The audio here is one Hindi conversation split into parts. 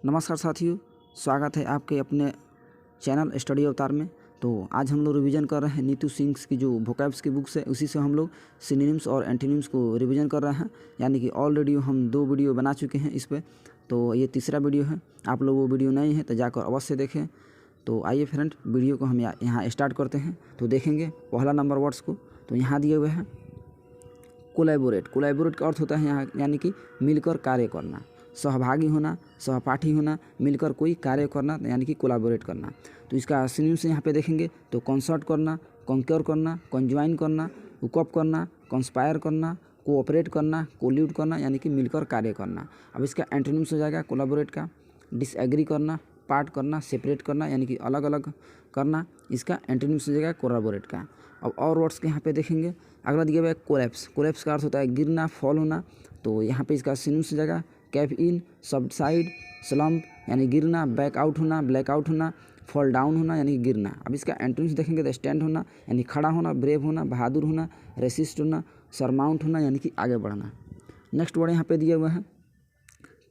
नमस्कार साथियों, स्वागत है आपके अपने चैनल स्टडी अवतार में। तो आज हम लोग रिवीजन कर रहे हैं नीतू सिंह की जो वोकैब्स की बुक्स है, उसी से हम लोग सिनोनिम्स और एंटोनिम्स को रिवीजन कर रहे हैं। यानी कि ऑलरेडी हम 2 वीडियो बना चुके हैं इस पर, तो ये तीसरा वीडियो है। आप लोग वो वीडियो नहीं है तो जाकर अवश्य देखें। तो आइए फ्रेंड, वीडियो को हम यहाँ स्टार्ट करते हैं। तो देखेंगे पहला नंबर वर्ड्स को। तो यहाँ दिए हुए हैं कोलैबोरेट। कोलैबोरेट का अर्थ होता है यहाँ यानी कि मिलकर कार्य करना, सहभागी होना, सहपाठी होना, मिलकर कोई कार्य करना यानी कि कोलैबोरेट करना। तो इसका सिनोनिम्स यहाँ पे देखेंगे तो कंसर्ट करना, कंक्योर करना, कंज्वाइन करना, हुकअप करना, कंस्पायर करना, कोऑपरेट करना, कोल्यूड करना यानी कि मिलकर कार्य करना। अब इसका एंटोनिम्स हो जाएगा कोलैबोरेट का डिसएग्री करना, पार्ट करना, सेपरेट करना यानी कि अलग अलग करना। इसका एंटोनिम्स हो जाएगा कोलैबोरेट का। अब और वर्ड्स के यहाँ पे देखेंगे। अगला दिया हुआ है कोलैप्स। कोलैप्स का अर्थ होता है गिरना, फॉल होना। तो यहाँ पे इसका सिनोनिम्स हो जाएगा कैव इन, सबसाइड, स्लम्प यानी गिरना, बैक आउट होना, ब्लैक आउट होना, फॉल डाउन होना यानी गिरना। अब इसका एंटोनिम्स देखेंगे तो स्टैंड होना यानी खड़ा होना, ब्रेव होना, बहादुर होना, रेसिस्ट होना, सरमाउंट होना यानी कि आगे बढ़ना। नेक्स्ट वर्ड यहाँ पे दिया हुआ है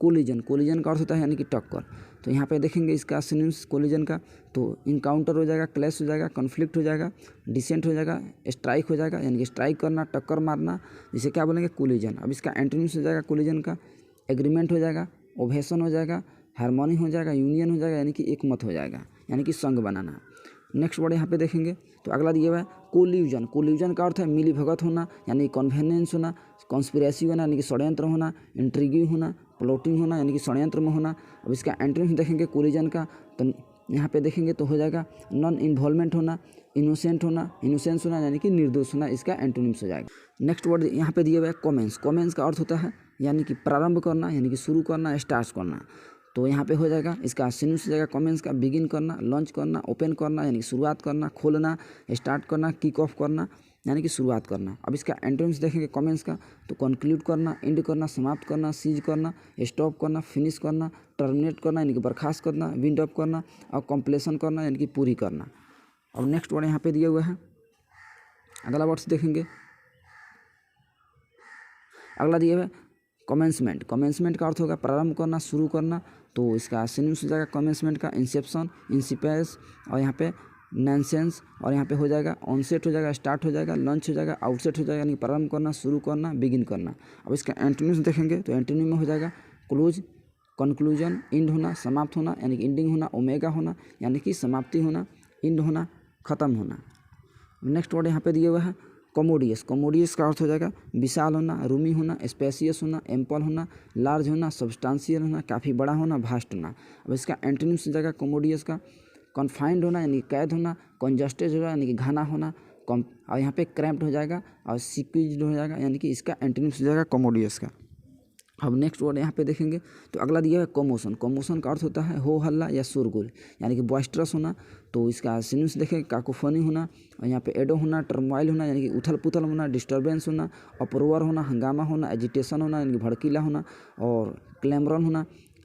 कोलिजन। कोलिजन का अर्थ होता है यानी कि टक्कर। तो यहाँ पे देखेंगे इसका सिनोनिम्स कोलिजन का तो इनकाउंटर हो जाएगा, क्लैश हो जाएगा, कॉन्फ्लिक्ट हो जाएगा, डिसेंट हो जाएगा, स्ट्राइक हो जाएगा यानी कि स्ट्राइक करना, टक्कर मारना, जिसे क्या बोलेंगे कोलिजन। अब इसका एंटोनिम्स हो जाएगा कोलिजन का एग्रीमेंट हो जाएगा, ओवेशन हो जाएगा, हार्मोनी हो जाएगा, यूनियन हो जाएगा यानी कि एक मत हो जाएगा यानी कि संघ बनाना। नेक्स्ट वर्ड यहाँ पे देखेंगे तो अगला दिया हुआ है कोल्यूजन। कोल्यूजन का अर्थ है मिली भगत होना यानी कन्वेनियंस होना, कॉन्स्पिरेसी होना यानी कि षड्यंत्र होना, इंट्रिगी होना, प्लॉटिंग होना यानी कि षड्यंत्र में होना। अब इसका एंटोनिम्स देखेंगे कोलिजन का तो यहाँ पे देखेंगे तो हो जाएगा नॉन इन्वॉल्वमेंट होना, इनोसेंट होना, इनोसेंस होना यानी कि निर्दोष होना। इसका एंटोनिम्स हो जाएगा। नेक्स्ट वर्ड यहाँ पे दिया हुआ है कॉमेंस। कॉमेंस का अर्थ होता है यानी कि प्रारंभ करना यानी कि शुरू करना, स्टार्ट करना। तो यहाँ पे हो जाएगा इसका सिनोनिम्स हो जाएगा कमेंस का बिगिन करना, लॉन्च करना, ओपन करना यानी कि शुरुआत करना, खोलना, स्टार्ट करना, किक ऑफ करना यानी कि शुरुआत करना। अब इसका एंटोनिम्स देखेंगे कमेंस का तो कंक्लूड करना, एंड करना, समाप्त करना, सीज करना, स्टॉप करना, फिनिश करना, टर्मिनेट करना यानी कि बर्खास्त करना, विंड अप करना और कंप्लीशन करना यानी कि पूरी करना। अब नेक्स्ट वर्ड यहाँ पे दिया हुआ है। अगला वर्ड्स देखेंगे। अगला दिया हुआ है कमेंसमेंट। कमेंसमेंट का अर्थ होगा प्रारंभ करना, शुरू करना। तो इसका सिनोनिम्स हो जाएगा कमेंसमेंट का इंसेप्शन, इंसिपेस और यहाँ पे नॉनसेंस और यहाँ पे हो जाएगा ऑनसेट हो जाएगा, स्टार्ट हो जाएगा, लॉन्च हो जाएगा, आउटसेट हो जाएगा यानी प्रारंभ करना, शुरू करना, बिगिन करना। अब इसका एंटोनिम्स देखेंगे तो एंटोनिम में हो जाएगा क्लोज, कंक्लूजन, इंड होना, समाप्त होना यानी कि इंडिंग होना, ओमेगा होना यानी कि समाप्ति होना, इंड होना, खत्म होना। नेक्स्ट वर्ड यहाँ पे दिया हुआ है कमोडियस। कमोडियस का अर्थ हो जाएगा विशाल होना, रूमी होना, स्पेसियस होना, एम्पल होना, लार्ज होना, सब्सटेंशियल होना, काफ़ी बड़ा होना, भास्ट होना। अब इसका एंटोनिम्स हो जाएगा कमोडियस का कन्फाइंड होना यानी कैद होना, कंजस्टेड होना यानी कि घना होना, और यहाँ पे क्रैम्प्ड हो जाएगा और सिक्विज्ड हो जाएगा यानी कि इसका एंटोनिम्स हो जाएगा कमोडियस का। अब नेक्स्ट वर्ड यहाँ पे देखेंगे तो अगला दिया है कमोशन। कमोशन का अर्थ होता है हो हल्ला या शोरगुल यानी कि बॉइस्टरस होना। तो इसका सिनोनिम्स देखेंगे काकोफोनी होना और यहाँ पे एडो होना, टर्मोइल होना यानी कि उथल पुथल होना, डिस्टर्बेंस होना, अपरोवर होना, हंगामा होना, एजिटेशन होना यानी कि भड़कीला होना और क्लैमरन होना,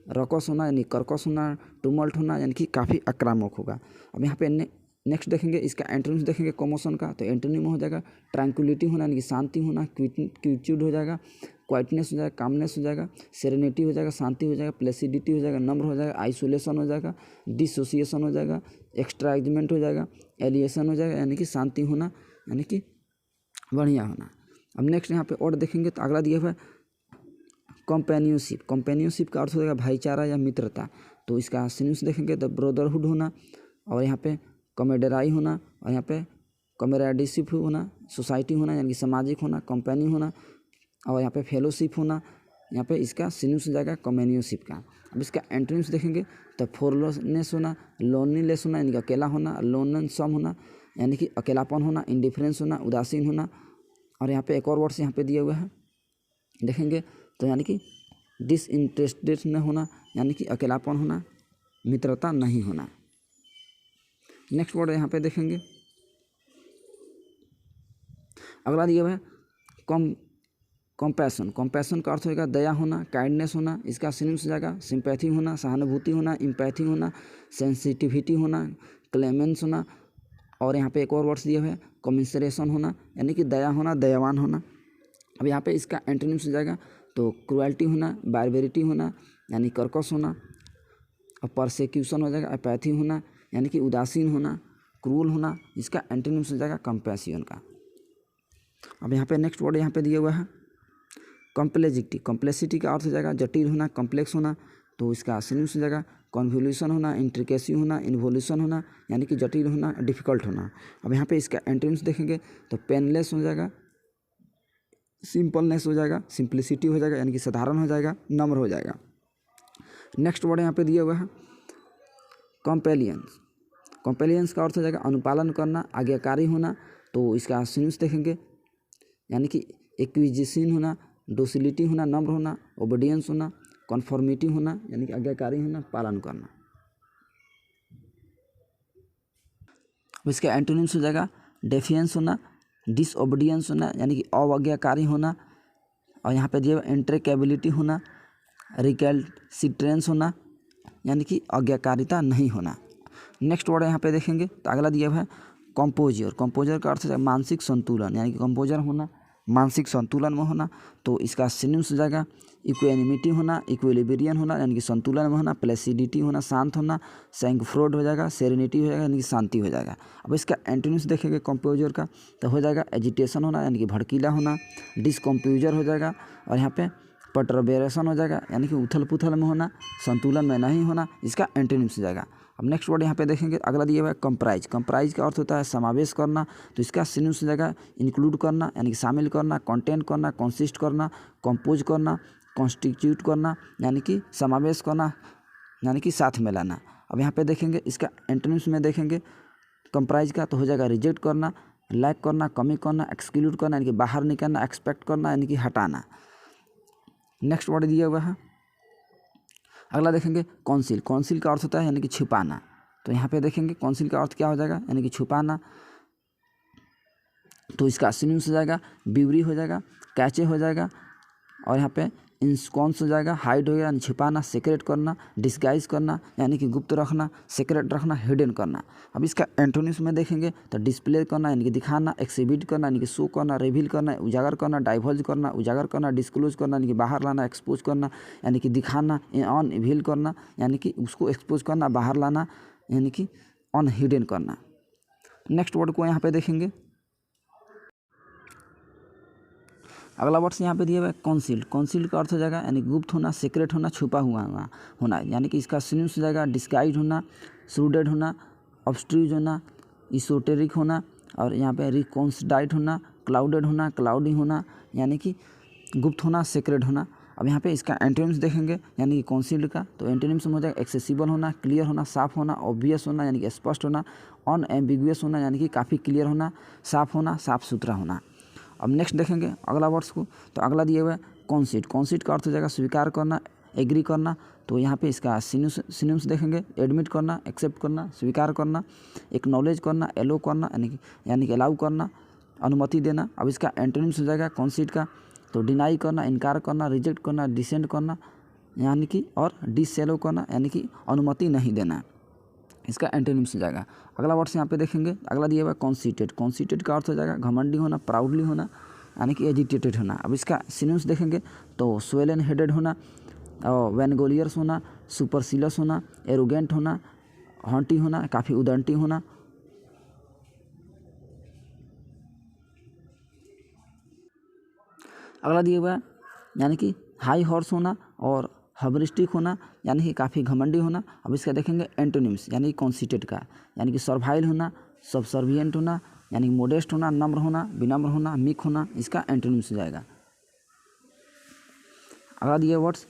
रकस होना यानी कर्कश होना, टुमल्ट होना यानी कि काफ़ी आक्रामक होगा। अब यहाँ पे नेक्स्ट देखेंगे इसका एंटोनिम्स देखेंगे कमोशन का तो एंटोनिम हो जाएगा ट्रैंक्विलिटी होना यानी कि शांति होना, क्विट्यूड हो जाएगा, क्वाइटनेस हो जाएगा, कामनेस हो जाएगा, सेरेनिटी हो जाएगा, शांति हो जाएगा, प्लेसिडिटी हो जाएगा, नम्र हो जाएगा, आइसोलेशन हो जाएगा, डिसोसिएशन हो जाएगा, एक्सट्राइजमेंट हो जाएगा, एलिएशन हो जाएगा यानी कि शांति होना यानी कि बढ़िया होना। अब नेक्स्ट यहाँ पे और देखेंगे तो अगला दिया हुआ है कंपेनियनशिप। कंपेनियनशिप का अर्थ हो जाएगा भाईचारा या मित्रता। तो इसका सिनोनिम्स देखेंगे तो ब्रदरहुड होना और यहाँ पे कमेडराई होना और यहाँ पे कमेराडिशिप होना, सोसाइटी होना यानी कि सामाजिक होना, कंपनी होना और यहाँ पे फेलोशिप होना। यहाँ पे इसका सिनोनिम्स हो जाएगा कमेनियनशिप का। अब इसका एंटोनिम्स देखेंगे तो फोरलेसनेस होना, लोनलीनेस होना यानी कि अकेला होना, लोनसम होना यानी कि अकेलापन होना, इंडिफरेंस होना, उदासीन होना। और यहाँ पे एक और वर्ड्स यहाँ पे दिए हुए हैं देखेंगे तो यानी कि डिसइंटरेस्टेड न होना यानी कि अकेलापन होना, मित्रता नहीं होना। नेक्स्ट वर्ड यहाँ पे देखेंगे। अगला दिया हुआ है कंपैशन। कंपैशन का अर्थ होगा दया होना, काइंडनेस होना। इसका सिनोनिम्स हो जाएगा सिंपैथी होना, सहानुभूति होना, इम्पैथी होना, सेंसिटिविटी होना, क्लेमेंस होना। और यहाँ पे एक और वर्ड्स दिया हुआ है कमिसरेशन होना यानी कि दया होना, दयावान होना। अब यहाँ पे इसका एंटोनिम्स हो जाएगा तो क्रुएल्टी होना, बारबेरिटी होना यानी कर्कश होना, और परसेक्यूशन हो जाएगा अपैथी होना यानी कि उदासीन होना, क्रूल होना, इसका एंटोनिम्स हो जाएगा कंपैशन का। अब यहाँ पे नेक्स्ट वर्ड यहाँ पे दिया हुआ है कॉम्प्लेक्सिटी। कॉम्प्लेक्सिटी का अर्थ हो जाएगा जटिल होना, कॉम्प्लेक्स होना, तो इसका सिनोनिम्स हो जाएगा कन्वोल्यूशन होना, इंट्रिकेसी होना, इन्वोल्यूशन होना यानी कि जटिल होना, डिफिकल्ट होना। अब यहाँ पे इसका एंटोनिम्स देखेंगे तो पेनलेस हो जाएगा, सिंपलनेस हो जाएगा, सिंप्लिसिटी हो जाएगा यानी कि साधारण हो जाएगा, नम्र हो जाएगा। नेक्स्ट वर्ड यहाँ पे दिया हुआ है कॉम्पेलियंस। कॉम्पेलियंस का अर्थ हो जाएगा अनुपालन करना, आज्ञाकारी होना, तो इसका सिनोनिम्स देखेंगे यानी कि एक्विजिशन होना, डोसिलिटी होना, नम्र होना, ओबीडियंस होना, कन्फॉर्मिटी होना यानी कि आज्ञाकारी होना, पालन करना। अब इसका एंटोनिम्स हो जाएगा डेफियंस होना, डिसओबीडियंस होना यानी कि अवज्ञाकारी होना, और यहाँ पे दिया इंट्रेकेबिलिटी होना, रिकैल्सिट्रेंस होना यानी कि आज्ञाकारिता नहीं होना। नेक्स्ट वर्ड यहाँ पे देखेंगे तो अगला दिया हुआ है कंपोजर। कंपोजर का अर्थ है मानसिक संतुलन यानी कि कंपोजर होना, मानसिक संतुलन में होना, तो इसका सिनोनिम्स हो जाएगा इक्वेनिमिटी होना, इक्विलिब्रियम होना यानी कि संतुलन में होना, प्लेसिडिटी होना, शांत होना, सैंक्फ्रोड हो जाएगा, सेरेनिटी हो जाएगा यानी कि शांति हो जाएगा। अब इसका एंटोनिम्स देखेंगे कंपोजर का तो हो जाएगा एजिटेशन होना यानी कि भड़कीला होना, डिसकम्पोजर हो जाएगा, और यहाँ पे पर्टर्बेशन हो जाएगा यानी कि उथल पुथल में होना, संतुलन में नहीं होना, इसका एंटोनिम्स हो जाएगा। अब नेक्स्ट वर्ड यहाँ पे देखेंगे अगला दिया हुआ है कंप्राइज। कंप्राइज का अर्थ होता है समावेश करना, तो इसका सिनोनिम्स हो जाएगा इंक्लूड करना यानी कि शामिल करना, कंटेंट करना, कंसिस्ट करना, कंपोज करना, कॉन्स्टिट्यूट करना यानी कि समावेश करना यानी कि साथ में लाना। अब यहाँ पे देखेंगे इसका एंटोनिम्स में देखेंगे कंप्राइज का तो हो जाएगा रिजेक्ट करना, लैक करना, कमी करना, एक्सक्लूड करना यानी कि बाहर निकालना, एक्सपेक्ट करना यानी कि हटाना। नेक्स्ट वर्ड दिया हुआ है अगला देखेंगे कौंसिल। कौंसिल का अर्थ होता है यानी कि छुपाना, तो यहाँ पे देखेंगे कौंसिल का अर्थ क्या हो जाएगा यानी कि छुपाना, तो इसका सिनोनिम्स हो जाएगा ब्यूरी हो जाएगा, कैचे हो जाएगा, और यहाँ पे इंस्कॉन्स हो जाएगा, हाइड हो गया यानी छिपाना, सीक्रेट करना, डिस्गाइज करना यानी कि गुप्त रखना, सीक्रेट रखना, हिडन करना। अब इसका एंटोनिम्स में देखेंगे तो डिस्प्ले करना यानी कि दिखाना, एक्सिबिट करना यानी कि शो करना, रिवील करना, उजागर करना, डाइवर्ज करना, उजागर करना, डिस्क्लोज करना यानी कि बाहर लाना, एक्सपोज करना यानी कि दिखाना, ऑन रिवील करना यानी कि उसको एक्सपोज करना, बाहर लाना यानी कि ऑन हिडन करना। नेक्स्ट वर्ड को यहाँ पे देखेंगे अगला वर्ड यहाँ पे दिया हुआ है कॉन्सील्ड। कॉन्सील्ड का अर्थ हो जाएगा यानी गुप्त होना, सीक्रेट होना, छुपा हुआ होना यानी कि इसका सिनोनिम्स हो जाएगा डिस्गाइज होना, श्रूडेड होना, ऑब्स्ट्रूज होना, इsoteric होना, और यहाँ पे रिकॉन्सिडाइट होना, क्लाउडेड होना, क्लाउडी होना यानी कि गुप्त होना, सीक्रेट होना। अब यहाँ पे इसका एंटोनिम्स देखेंगे यानी कि कॉन्सील्ड का तो एंटोनिम्स में हो जाएगा एक्सेसिबल होना, क्लियर होना, साफ होना, ऑब्वियस होना यानी कि स्पष्ट होना, अनएम्बिगुअस होना यानी कि काफ़ी क्लियर होना, साफ होना, साफ सुथरा होना। अब नेक्स्ट देखेंगे अगला वर्ड्स को तो अगला दिया हुआ है कॉन्सीड। कॉन्सीड का अर्थ हो जाएगा स्वीकार करना, एग्री करना, तो यहाँ पे इसका सिनोनिम्स देखेंगे एडमिट करना, एक्सेप्ट करना, स्वीकार करना, एक्नॉलेज करना, एलो करना यानी कि अलाउ करना, अनुमति देना। अब इसका एंटोनिम्स हो जाएगा कॉन्सीड का तो डिनाई करना, इनकार करना, रिजेक्ट करना, डिसेंड करना यानी कि और डिसएलो करना यानी कि अनुमति नहीं देना, इसका एंटोनिम्स हो जाएगा। अगला वर्ड्स यहाँ पे देखेंगे अगला दिया हुआ है कॉन्सीटेड। कॉन्सीटेड का अर्थ हो जाएगा घमंडी होना, प्राउडली होना यानी कि एजिटेटेड होना। अब इसका सिनोनिम्स देखेंगे तो स्वेलन हेडेड होना, और वैनगोलियर्स होना, सुपरसिलस होना, एरोगेंट होना, हॉन्टी होना, काफ़ी उदंती होना। अगला दिया हुआ है यानी कि हाई हॉर्स होना और हबरिस्टिक होना यानी कि काफ़ी घमंडी होना। अब इसका देखेंगे एंटोनिम्स यानी कि कॉन्सीटेड का यानी कि सर्वाइल होना, सबसर्विएंट होना यानी कि मोडेस्ट होना, नम्र होना, विनम्र होना, मीक होना, इसका एंटोनिम्स हो जाएगा। अगला दिए वर्ड्स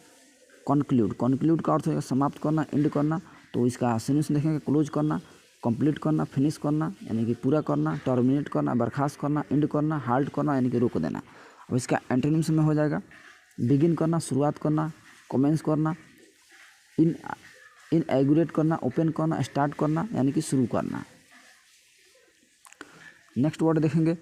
कॉन्क्लूड। कॉन्क्लूड का अर्थ होगा समाप्त करना, एंड करना, तो इसका सिनोनिम्स देखेंगे क्लोज करना, कंप्लीट करना, फिनिश करना यानी कि पूरा करना, टर्मिनेट करना, बर्खास्त करना, एंड करना, हाल्ट करना यानी कि रोक देना। अब इसका एंटोनिम्स में हो जाएगा बिगिन करना, शुरुआत करना, कमेंस करना, इनएगुरेट करना, ओपन करना, स्टार्ट करना यानी कि शुरू करना। नेक्स्ट वर्ड देखेंगे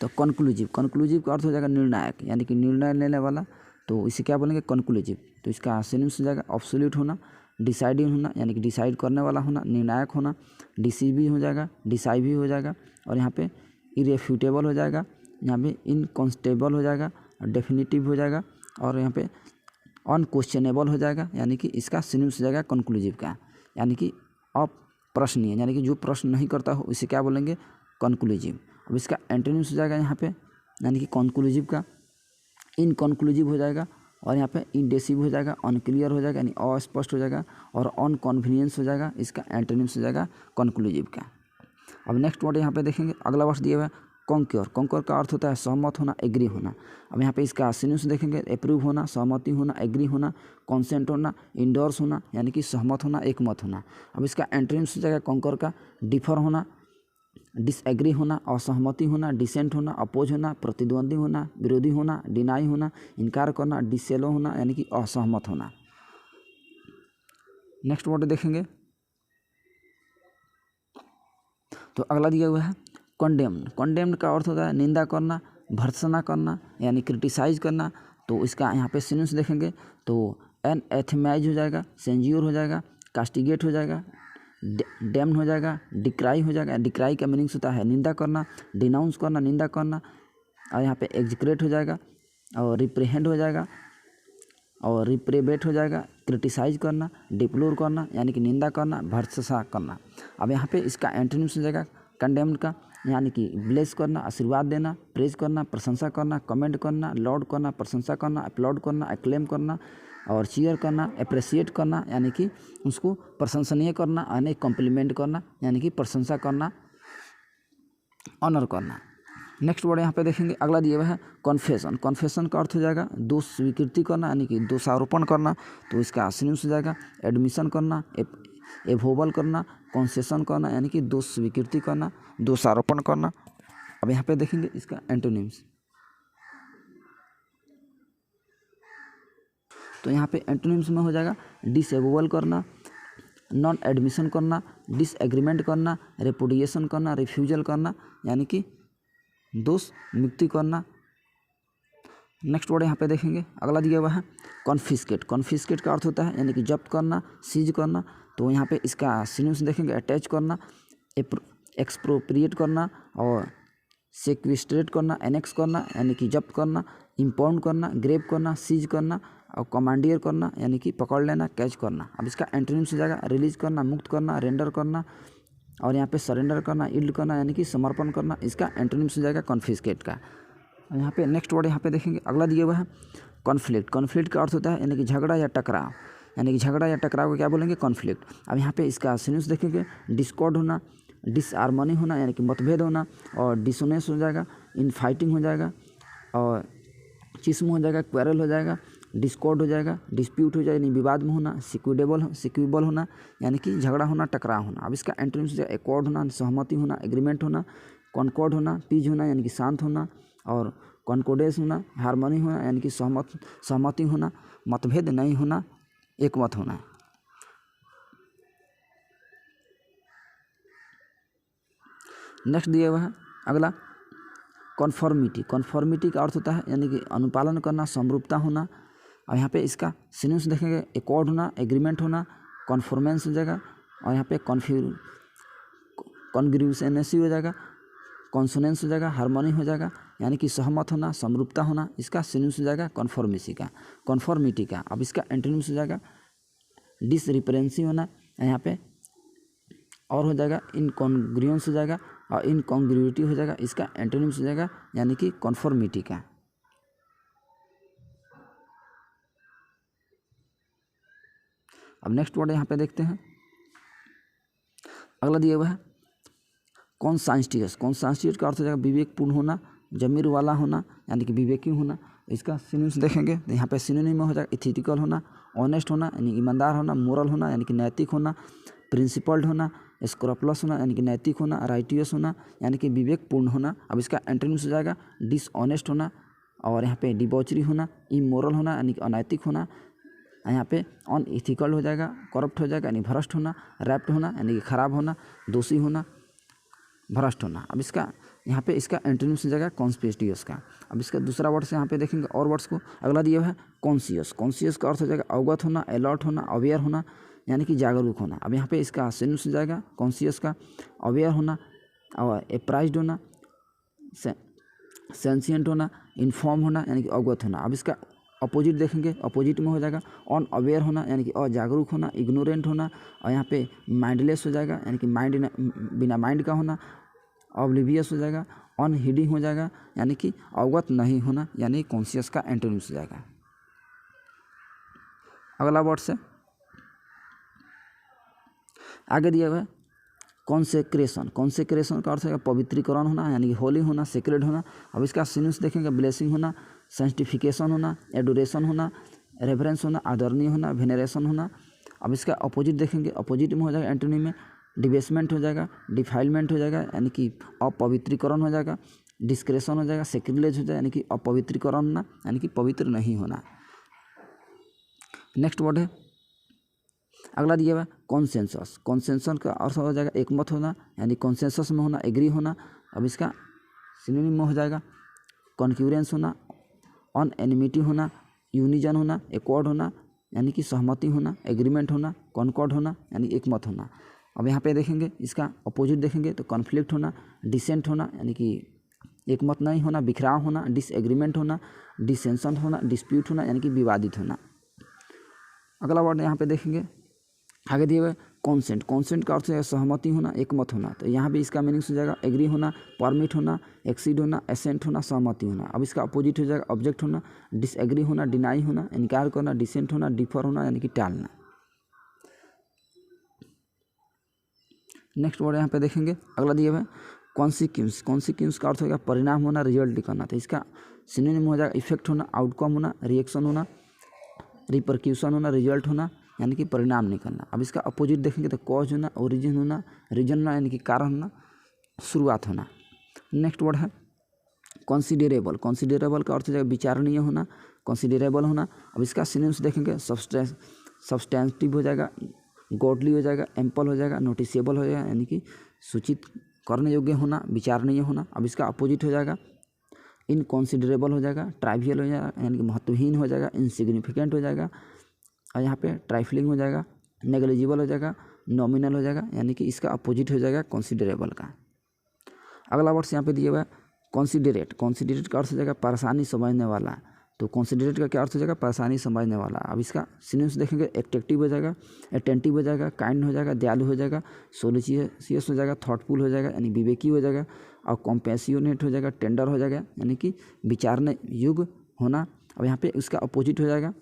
तो कंक्लूसिव। कंक्लूसिव का अर्थ हो जाएगा निर्णायक यानी कि निर्णय लेने वाला, तो इसे क्या बोलेंगे कंक्लूसिव। तो इसका सिनोनिम्स हो जाएगा ऑब्सोल्यूट होना, डिसाइडिंग होना यानी कि डिसाइड करने वाला होना, निर्णायक होना, डिसीव हो जाएगा, डिसाइव हो जाएगा, और यहाँ पे इरेफ्यूटेबल हो जाएगा, यहाँ पे इनकॉन्स्टेबल हो जाएगा, डेफिनेटिव हो जाएगा, और यहाँ पे अनक्वेश्चनेबल हो जाएगा यानी कि इसका सिनोनिम्स हो जाएगा कंक्लूसिव का। यानी कि अप्रश्नीय, यानी कि जो प्रश्न नहीं करता हो इसे क्या बोलेंगे, कंक्लूसिव। अब इसका एंटोनिम्स हो जाएगा यहाँ पे, यानी कि कंक्लूसिव का इनकंक्लूसिव हो जाएगा, और यहाँ पे इंडेसिव हो जाएगा, अनक्लियर हो जाएगा यानी अस्पष्ट हो जाएगा, और अनकन्वीनियंस हो जाएगा। इसका एंटोनिम्स हो जाएगा कंक्लूसिव का। अब नेक्स्ट वर्ड यहाँ पे देखेंगे, अगला वर्ड दिया हुआ है कॉन्क्योर। कॉन्क्योर का अर्थ होता है सहमत होना, एग्री होना। अब यहाँ पे इसका सिनोनिम्स देखेंगे, अप्रूव होना, सहमति होना, एग्री होना, कॉन्सेंट होना, इंडोर्स होना यानी कि सहमत होना, एकमत होना। अब इसका एंटोनिम्स हो जाएगा कॉन्क्योर का, डिफर होना, डिसएग्री होना, असहमति होना, डिसेंट होना, अपोज होना, प्रतिद्वंदी होना, विरोधी होना, डिनाई होना, इनकार करना, डिसेलो होना यानी कि असहमत होना। नेक्स्ट वर्ड देखेंगे तो अगला दिया हुआ है कंडेम्ड। कंडेम्ड का अर्थ होता है निंदा करना, भर्त्सना करना यानी क्रिटिसाइज करना। तो इसका यहाँ पे सिनोनिम्स देखेंगे तो एनाथेमाइज हो जाएगा, सेंज्योर हो जाएगा, कास्टिगेट हो जाएगा, डैम्ड हो जाएगा, डिक्राई हो जाएगा। डिक्राई का मीनिंग्स होता है निंदा करना, डिनाउंस करना, निंदा करना, और यहाँ पे एग्जिक्रेट हो जाएगा, और रिप्रेहेंड हो जाएगा, और रिप्रेबेट हो जाएगा, क्रिटिसाइज करना, डिप्लोर करना यानी कि निंदा करना, भर्त्सना करना। अब यहाँ पे इसका एंटोनिम्स हो जाएगा कंडेम्ड का, यानी कि ब्लेस करना, आशीर्वाद देना, प्रेज करना, प्रशंसा करना, कमेंट करना, लॉर्ड करना, प्रशंसा करना, अपलॉड करना, एक्लेम करना, और चीयर करना, अप्रिशिएट करना यानी कि उसको प्रशंसनीय करना, यानी कॉम्प्लीमेंट करना यानी कि प्रशंसा करना, ऑनर करना। नेक्स्ट वर्ड यहाँ पे देखेंगे, अगला दिया हुआ है कॉन्फेशन। कॉन्फेशन का अर्थ हो जाएगा दोष स्वीकृति करना यानी कि दोषारोपण करना। तो इसका सिनोनिम्स हो जाएगा एडमिशन करना, एवोवल करना, कंसेशन करना यानी कि दोष स्वीकृति करना, दोषारोपण करना। अब यहाँ पे देखेंगे इसका एंटोनिम्स, तो यहाँ पे एंटोनिम्स में हो जाएगा डिसएवोवल करना, नॉन एडमिशन करना, डिसएग्रीमेंट करना, रेपुडिएशन करना, रिफ्यूजल करना यानी कि दोष मुक्ति करना। नेक्स्ट वर्ड यहाँ पे देखेंगे, अगला दिया हुआ है कॉन्फिस्केट। कॉन्फिस्केट का अर्थ होता है यानी कि जब्त करना, सीज करना। तो यहाँ पे इसका सिनोनिम्स देखेंगे अटैच करना, एक्सप्रोप्रिएट करना, और सेक्विस्ट्रेट करना, एनेक्स करना यानी कि जब्त करना, इम्पाउंड करना, ग्रेब करना, सीज करना, और कमांडियर करना यानी कि पकड़ लेना, कैच करना। अब इसका एंटोनिम्स हो जाएगा रिलीज करना, मुक्त करना, रेंडर करना, और यहाँ पे सरेंडर करना, इल्ड करना यानी कि समर्पण करना। इसका एंटोनिम्स हो जाएगा कॉन्फिस्केट का। यहाँ पे नेक्स्ट वर्ड यहाँ पे देखेंगे, अगला दिया हुआ है कॉन्फ्लिक्ट। कॉन्फ्लिक्ट का अर्थ होता है यानी कि झगड़ा या टकराव, यानी कि झगड़ा या टकराव को क्या बोलेंगे, कॉन्फ्लिक्ट। अब यहाँ पे इसका सिनोनिम्स देखेंगे डिस्कॉर्ड होना, डिसहार्मनी होना यानी कि मतभेद होना, और डिसोनेस हो जाएगा, इनफाइटिंग हो जाएगा, और चिस्म हो जाएगा, क्वेरल हो जाएगा, डिस्कॉर्ड हो जाएगा, डिस्प्यूट हो जाएगा यानी विवाद में होना, सिक्विबल होना यानी कि झगड़ा होना, टकराव होना। अब इसका एंटोनिम्स हो जाएगा एकॉर्ड होना, सहमति होना, एग्रीमेंट होना, कॉन्कॉर्ड होना, पीस होना यानी कि शांत होना, और कॉन्कोडेंस होना, हार्मनी होना यानी कि सहमति होना, मतभेद नहीं होना, एकमत होना। नेक्स्ट दिया हुआ है अगला कॉन्फॉर्मिटी। कॉन्फॉर्मिटी का अर्थ होता है यानी कि अनुपालन करना, समरूपता होना। और यहाँ पे इसका सिनोनिम्स देखेंगे एकॉर्ड होना, एग्रीमेंट होना, कॉन्फॉर्मेंस हो जाएगा, और यहाँ पे कॉन्ग्रुएंसी हो जाएगा, कॉन्सोनेंस हो जाएगा, हार्मनी हो जाएगा यानी कि सहमत होना, समरूपता होना। इसका सिनोनिम्स हो जाएगा कॉन्फॉर्मिटी का। अब इसका एंटोनिम्स हो जाएगा डिसरिफरेंसी होना, यहाँ पे और हो जाएगा इनकॉन्ग्रुएंस हो जाएगा, और इनकॉन्ग्रुइटी हो जाएगा। इसका एंटोनिम्स हो जाएगा यानी कि कॉन्फॉर्मिटी का। अब नेक्स्ट वर्ड यहाँ पे देखते हैं, अगला दिया हुआ है कॉन्साइंटियस। कॉन्साइंटियस का अर्थ हो जाएगा विवेकपूर्ण होना, जमीर वाला होना यानी कि विवेकी होना। इसका सिनोनिम्स देखेंगे तो यहाँ पे सिनोनिम में हो जाएगा इथिकल होना, ऑनेस्ट होना यानी ईमानदार होना, मोरल होना यानी कि नैतिक होना, प्रिंसिपल्ड होना, स्क्रॉपलस होना यानी कि नैतिक होना, राइटियस होना यानी कि विवेकपूर्ण होना। अब इसका एंटोनिम्स हो जाएगा डिसऑनेस्ट होना, और यहाँ पे डिबॉचरी होना, इमोरल होना यानी कि अनैतिक होना, यहाँ पे अनइथिकल हो जाएगा, करप्ट हो जाएगा यानी भ्रष्ट होना, रैप्ट होना यानी कि खराब होना, दोषी होना, भ्रष्ट होना। अब इसका यहाँ पे इसका एंटोनिम्स हो जाएगा कॉन्स्पिरेटियस का। अब इसका दूसरा वर्ड से यहाँ पे देखेंगे और वर्ड्स को, अगला दिया हुआ है कॉन्शियस। कॉन्शियस का अर्थ हो जाएगा अवगत होना, अलर्ट होना, अवेयर होना यानी कि जागरूक होना। अब यहाँ पे इसका सिनोनिम्स हो जाएगा कॉन्शियस का अवेयर होना, और अप्राइज्ड होना, सेंसिएंट होना, इन्फॉर्म होना यानी कि अवगत होना। अब इसका अपोजिट देखेंगे, अपोजिट में हो जाएगा अनअवेयर होना यानी कि अजागरूक होना, इग्नोरेंट होना, और यहाँ पे माइंडलेस हो जाएगा यानी कि माइंड बिना माइंड का होना, ऑब्लिवियस हो जाएगा, अनहीडिंग हो जाएगा यानी कि अवगत नहीं होना, यानी कॉन्शियस का एंटोनिम्स हो जाएगा। अगला वर्ड से आगे दिया हुआ है कॉन्सेक्रेशन। कॉन्सेक्रेशन का अर्थ है पवित्रीकरण होना यानी कि होली होना, सेक्रेड होना। अब इसका सिनोनिम्स देखेंगे, ब्लेसिंग होना, सेंटिफिकेशन होना, एडोरेशन होना, रेफरेंस होना, आदरणीय होना, वेनरेशन होना। अब इसका अपोजिट देखेंगे, अपोजिट में हो जाएगा एंटोनिम में डिबेसमेंट हो जाएगा, डिफाइलमेंट हो जाएगा यानी कि अपवित्रीकरण हो जाएगा, डिस्क्रेशन हो जाएगा, सेक्रिलेज हो जाएगा यानी कि अपवित्रीकरण होना यानी कि पवित्र नहीं होना। नेक्स्ट वर्ड है अगला दिया हुआ कॉन्सेंसस। कॉन्सेंसस का अर्थ हो जाएगा एकमत होना यानी कॉन्सेंसस में होना, एग्री होना। अब इसका सिनोनिम में हो जाएगा कॉन्क्यूरेंस होना, अनएनिमिटी होना, यूनिजन होना, एकॉर्ड होना यानी कि सहमति होना, एग्रीमेंट होना, कॉन्कॉर्ड होना यानी एकमत होना। अब यहाँ पे देखेंगे इसका अपोजिट देखेंगे तो कॉन्फ्लिक्ट होना, डिसेंट होना यानी कि एकमत नहीं होना, बिखराव होना, डिसएग्रीमेंट होना, डिसेंशन होना, डिस्प्यूट होना यानी कि विवादित होना। अगला वर्ड यहाँ पे देखेंगे आगे दिए हुए कॉन्सेंट। कॉन्सेंट का अर्थ है सहमति होना, एकमत होना। तो यहाँ भी इसका मीनिंग हो जाएगा एग्री होना, परमिट होना, एक्सीड होना, एसेंट होना, सहमति होना। अब इसका अपोजिट हो जाएगा ऑब्जेक्ट होना, डिसएग्री होना, डिनाई होना, इनकार करना, डिसेंट होना, डिफर होना यानी कि टालना। नेक्स्ट वर्ड यहाँ पे देखेंगे अगला दिया हुआ है कॉन्सिक्वेंस। कॉन्सिक्वेंस का अर्थ होगा परिणाम होना, रिजल्ट दिखाना। तो इसका सिनोनिम हो जाएगा इफेक्ट होना, आउटकम होना, रिएक्शन होना, रिपरक्यूशन होना, रिजल्ट होना यानी कि परिणाम निकलना। अब इसका अपोजिट देखेंगे तो कॉज होना, ओरिजिन होना, रीजन होना यानी कि कारण होना, शुरुआत होना। नेक्स्ट वर्ड है कंसीडरेबल। कंसीडरेबल का अर्थ हो जाएगा विचारणीय होना, कंसीडरेबल होना। अब इसका सिनोनिम्स देखेंगे सब्सटेंटिव हो जाएगा, गॉडली हो जाएगा, एम्पल हो जाएगा, नोटिसेबल हो जाएगा यानी कि सूचित करने योग्य होना, विचारणीय होना। अब इसका अपोजिट हो जाएगा इनकॉन्सिडरेबल हो जाएगा, ट्राइवियल हो जाएगा यानी कि महत्वहीन हो जाएगा, इनसिग्निफिकेंट हो जाएगा, और यहाँ पे ट्राइफलिंग हो जाएगा, नेग्लिजिबल हो जाएगा, नॉमिनल हो जाएगा यानी कि इसका अपोजिट हो जाएगा कंसीडरेबल का। अगला वर्ड यहाँ पे दिया हुआ है कंसीडरेट। कंसीडरेट का अर्थ हो जाएगा परेशानी समझने वाला। तो कंसीडरेट का क्या अर्थ हो जाएगा परेशानी समझने वाला। अब इसका सिनोनिम्स देखेंगे एट्रैक्टिव हो जाएगा, अटेंटिव हो जाएगा, काइंड हो जाएगा, दयालु हो जाएगा, सोलिशियस हो जाएगा, थॉटफुल हो जाएगा यानी विवेकी हो जाएगा, और कॉम्पैसियोनेट हो जाएगा, टेंडर हो जाएगा यानी कि विचारने योग्य होना। अब यहाँ पे उसका अपोजिट हो जाएगा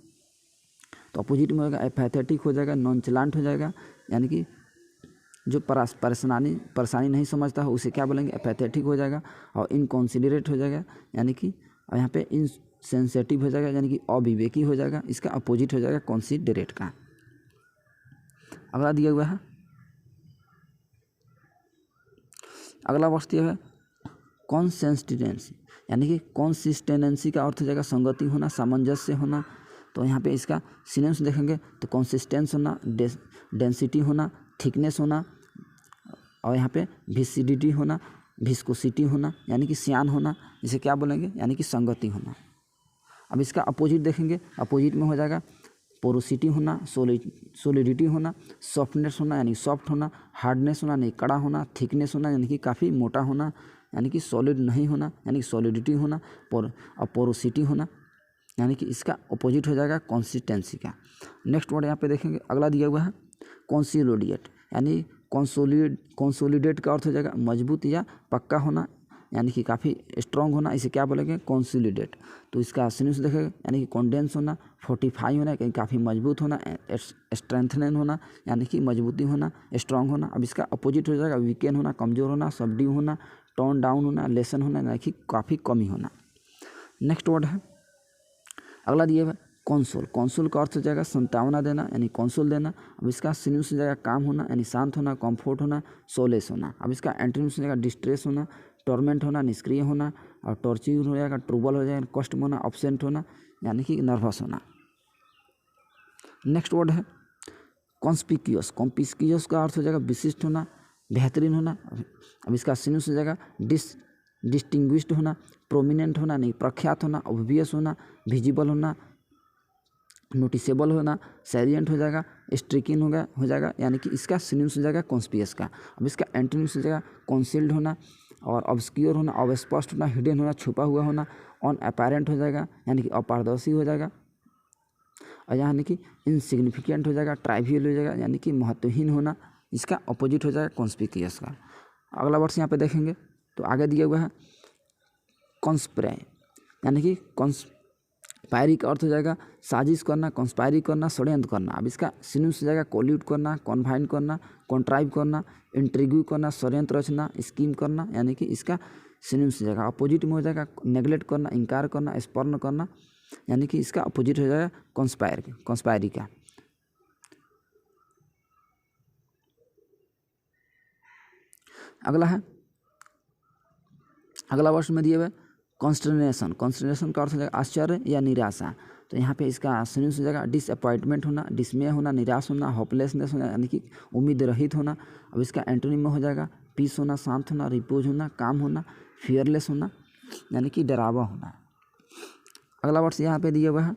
तो अपोजिट में होगा एपैथेटिक हो जाएगा, नॉनचलांट हो जाएगा यानी कि जो परेशानी नहीं समझता हो उसे क्या बोलेंगे एपैथेटिक हो जाएगा, और इनकॉन्सिडरेट हो जाएगा यानी कि यहाँ पे इनसेंसिटिव हो जाएगा यानी कि अविवेकी हो जाएगा। इसका अपोजिट हो जाएगा कंसीडरेट का। अगला दिया हुआ है अगला वर्ड दिया है कंसिस्टेंसी यानी कि कंसिस्टेंसी का अर्थ हो जाएगा संगति होना, सामंजस्य होना। तो यहाँ पे इसका सिनोनिम्स देखेंगे तो कंसिस्टेंस होना, डेंसिटी होना, थिकनेस होना, और यहाँ पे विसिडिटी होना, विस्कोसिटी होना यानी कि सियान होना। इसे क्या बोलेंगे यानी कि संगति होना। अब इसका अपोजिट देखेंगे, अपोजिट में हो जाएगा पोरोसिटी होना, सोलिडिटी होना, सॉफ्टनेस होना यानी सॉफ्ट होना, हार्डनेस होना यानी कड़ा होना, थिकनेस होना यानी कि काफ़ी मोटा होना यानी कि सॉलिड नहीं होना यानी कि सॉलिडिटी होना, और पोरोसिटी होना यानी कि इसका अपोजिट हो जाएगा कंसिस्टेंसी का। नेक्स्ट वर्ड यहाँ पे देखेंगे अगला दिया हुआ है कंसोलिडेट यानी कंसोलिडेट का अर्थ हो जाएगा मजबूत या पक्का होना यानी कि काफ़ी स्ट्रॉन्ग होना। इसे क्या बोलेंगे कंसोलिडेट। तो इसका सिनोनिम्स देखेंगे यानी कि कॉन्डेंस होना, फोर्टिफाई होना यानी काफ़ी मजबूत होना, स्ट्रेंथन होना यानी कि मजबूती होना, स्ट्रॉन्ग होना। अब इसका अपोजिट हो जाएगा वीकेन होना, कमज़ोर होना, सबड्यू होना, टोन डाउन होना, लेसन होना यानी कि काफ़ी कमी होना। नेक्स्ट वर्ड है अगला दिया हुआ कंसोल। कंसोल का अर्थ हो जाएगा संतावना देना यानी कंसोल देना। अब इसका सिनोनिम्स हो जाएगा काम होना यानी शांत होना, कंफर्ट होना, सोलेस होना। अब इसका एंटोनिम्स हो जाएगा डिस्ट्रेस होना, टॉर्मेंट होना, निष्क्रिय होना, और टॉर्चर हो जाएगा, ट्रबल हो जाएगा, कष्ट होना, अपसेंट होना यानी कि नर्वस होना। नेक्स्ट वर्ड है कॉन्स्पिक्यूअस। कॉन्स्पिक्यूअस का अर्थ हो जाएगा विशिष्ट होना, बेहतरीन होना। अब इसका सिनोनिम्स हो जाएगा डिस्टिंग्विश्ड होना, प्रोमिनेंट होना नहीं प्रख्यात होना, ऑब्वियस होना, विजिबल होना, नोटिसेबल होना, सैलिएंट हो जाएगा, स्ट्रिकिन हो जाएगा यानी कि इसका सिनोनिम्स हो जाएगा कॉन्स्पियस का। अब इसका एंटोनिम्स हो जाएगा कॉन्सील्ड होना, और ऑब्सक्योर होना, अस्पष्ट होना, हिडन होना, छुपा हुआ होना, अनअपैरेंट हो जाएगा यानी कि अपारदर्शी हो जाएगा, और यानी कि इनसिग्निफिकेंट हो जाएगा, ट्राइवियल हो जाएगा, यानी कि महत्वहीन होना, इसका अपोजिट हो जाएगा कॉन्स्पिकुअस का। अगला वर्ड्स यहाँ पे देखेंगे तो आगे दिया हुआ है कॉन्स्पिरे, यानी कि कॉन्स्पायरी का अर्थ हो जाएगा साजिश करना, कॉन्स्पायरी करना, षड्यंत्र करना। अब इसका सिनोनिम्स हो जाएगा कोल्यूट करना, कॉन्फाइन करना, कॉन्ट्राइव करना, इंट्रिग्यू करना, षड्यंत्र रचना, स्कीम करना, यानी कि इसका सिनोनिम्स हो जाएगा। अपोजिट में हो जाएगा नेगलेक्ट करना, इनकार करना, स्पर्न करना, यानी कि इसका अपोजिट हो जाएगा कॉन्स्पायरी का। अगला वर्ष में दिए हुए कॉन्स्टर्नेशन। कॉन्स्टर्नेशन का अर्थ हो जाएगा आश्चर्य या निराशा। तो यहाँ पे इसका सिनोनिम्स हो जाएगा डिसअपॉइंटमेंट होना, डिसमे होना, निराश होना, होपलेसनेस होना, यानी कि उम्मीद रहित होना। अब इसका एंटोनिम में हो जाएगा पीस होना, शांत होना, रिपोज होना, काम होना, फियरलेस होना, यानी कि डरावा होना। अगला वर्ष यहाँ पे दिया हुआ है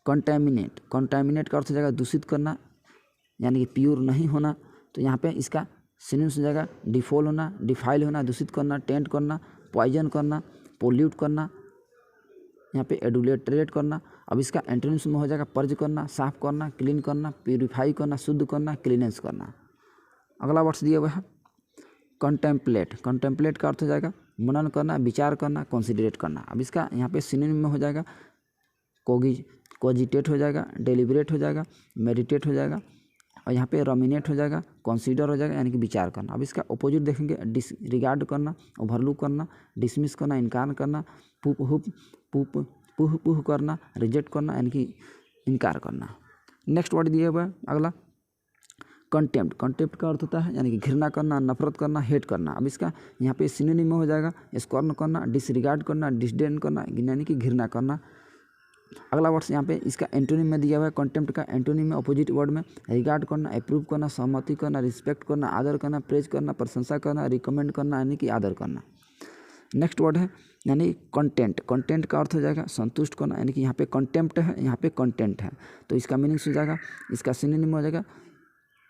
कंटेमिनेट। कंटेमिनेट का अर्थ हो जाएगा दूषित करना, यानी कि प्योर नहीं होना। तो यहाँ पे इसका सिनोनिम्स हो जाएगा डिफॉल होना, डिफाइल होना, दूषित करना, टेंट करना, पॉइजन करना, पोल्यूट करना, यहाँ पे एडुलेटरेट करना। अब इसका एंटोनिम्स में हो जाएगा पर्ज करना, साफ करना, क्लीन करना, प्यूरिफाई करना, शुद्ध करना, क्लीनेंस करना। अगला वर्ड्स दिया हुआ है कंटेम्पलेट। कंटेम्पलेट का अर्थ हो जाएगा मनन करना, विचार करना, कंसिडरेट करना। अब इसका यहाँ पे सिनोनिम में हो जाएगा कोजिटेट हो जाएगा, डेलिब्रेट हो जाएगा, मेडिटेट हो जाएगा, और यहाँ पे रोमिनेट हो जाएगा, कंसीडर हो जाएगा, यानी कि विचार करना। अब इसका अपोजिट देखेंगे डिसरिगार्ड करना, ओवरलुक करना, डिसमिस करना, इनकार करना, पुह करना, रिजेक्ट करना, यानी कि इनकार करना। नेक्स्ट वर्ड दिया हुआ है अगला कंटेम्प्ट। कंटेम्प्ट का अर्थ होता है यानी कि घृणा करना, नफरत करना, हेट करना। अब इसका यहाँ पे सिनोनिम में हो जाएगा स्कॉर्न करना, डिसरिगार्ड करना, डिसडेन करना, यानी कि घृणा करना। अगला वर्ड्स यहाँ पे इसका एंटोनिम में दिया हुआ है कंटेम्प्ट का एंटोनिम में अपोजिट वर्ड में रिगार्ड करना, अप्रूव करना, सहमति करना, रिस्पेक्ट करना, आदर करना, प्रेज करना, प्रशंसा करना, रिकमेंड करना, यानी कि आदर करना। नेक्स्ट वर्ड है यानी कंटेंट। कंटेंट का अर्थ हो जाएगा संतुष्ट करना, यानी कि यहाँ पे कंटेम्प्ट है, यहाँ पे कंटेंट है, तो इसका मीनिंग्स हो जाएगा, इसका सिनोनिम हो जाएगा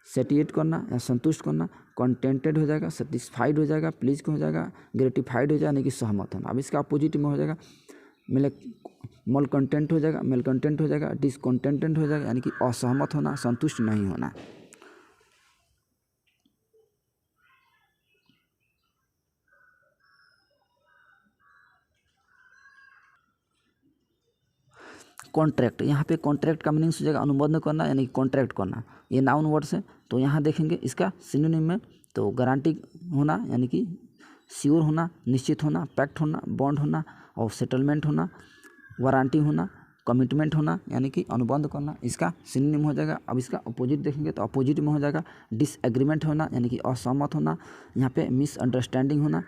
सेटिएट करना या संतुष्ट करना, कंटेंटेड हो जाएगा, सेटिस्फाइड हो जाएगा, प्लीज हो जाएगा, ग्रेटिफाइड हो जाएगा, यानी कि सहमत होना। अब इसका अपोजिट में हो जाएगा मल कंटेंट हो जाएगा, मेल कंटेंट हो जाएगा, डिसकंटेंटेड हो जाएगा, यानी कि असहमत होना, संतुष्ट नहीं होना। कॉन्ट्रैक्ट, यहाँ पे कॉन्ट्रैक्ट का मीनिंग हो जाएगा अनुबंध करना, यानी कि कॉन्ट्रैक्ट करना। ये नाउन वर्ड्स है, तो यहाँ देखेंगे इसका सिनोनिम में तो गारंटी होना, यानी कि श्योर होना, निश्चित होना, पैक्ट होना, बॉन्ड होना, और सेटलमेंट होना, वारंटी होना, कमिटमेंट होना, यानी कि अनुबंध करना, इसका सिनोनिम हो जाएगा। अब इसका अपोजिट देखेंगे तो अपोजिट में हो जाएगा डिसएग्रीमेंट होना, यानी कि असहमत होना, यहाँ पे मिसअंडरस्टैंडिंग होना,